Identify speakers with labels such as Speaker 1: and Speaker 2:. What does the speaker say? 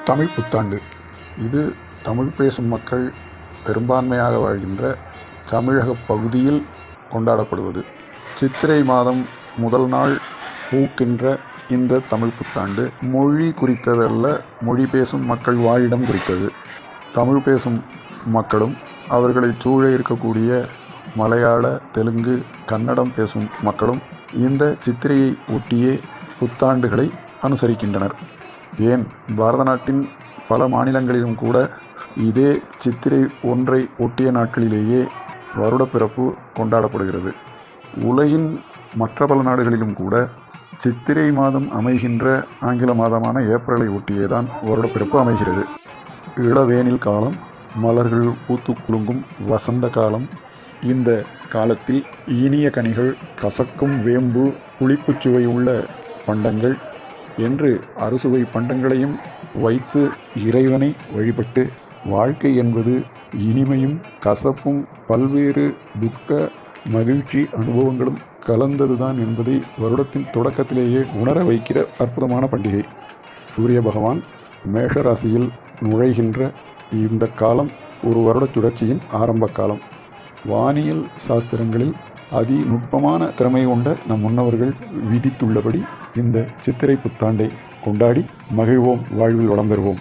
Speaker 1: தமிழ் புத்தாண்டு இது தமிழ் பேசும் மக்கள் பெரும்பான்மையாக வாழ்கின்ற தமிழக பகுதியில் கொண்டாடப்படுவது. சித்திரை மாதம் முதல் நாள் பூக்கின்ற இந்த தமிழ் புத்தாண்டு மொழி குறித்ததல்ல, மொழி பேசும் மக்கள் வாழிடம் குறித்தது. தமிழ் பேசும் மக்களும் அவர்களை சூழ இருக்கக்கூடிய மலையாள, தெலுங்கு, கன்னடம் பேசும் மக்களும் இந்த சித்திரையை ஒட்டியே புத்தாண்டுகளை அனுசரிக்கின்றனர். ஏன் பாரத நாட்டின் பல மாநிலங்களிலும் கூட இதே சித்திரை 1 ஒட்டிய நாட்களிலேயே வருடப்பிறப்பு கொண்டாடப்படுகிறது. உலகின் மற்ற பல நாடுகளிலும் கூட சித்திரை மாதம் அமைகின்ற ஆங்கில மாதமான ஏப்ரலை ஒட்டியேதான் வருடப்பிறப்பு அமைகிறது. இளவேனில் காலம், மலர்கள் பூத்து குலுங்கும் வசந்த காலம். இந்த காலத்தில் இனிய கனிகள், கசக்கும் வேம்பு, புளிப்புச்சுவை உள்ள பண்டங்கள் என்று அறுசுவை பண்டங்களையும் வைத்து இறைவனை வழிபட்டு, வாழ்க்கை என்பது இனிமையும் கசப்பும் பல்வேறு துக்க மகிழ்ச்சி அனுபவங்களும் கலந்ததுதான் என்பதை வருடத்தின் தொடக்கத்திலேயே உணர வைக்கிற அற்புதமான பண்டிகை. சூரிய பகவான் மேஷ ராசியில் நுழைகின்ற இந்த காலம் ஒரு வருட சுழற்சியின் ஆரம்ப காலம். வானியல் சாஸ்திரங்களில் அதிநுட்பமான திறமை கொண்ட நம் முன்னவர்கள் விதித்துள்ளபடி இந்த சித்திரை புத்தாண்டை கொண்டாடி மகிழ்வோம், வாழ்வில் வளம் பெறுவோம்.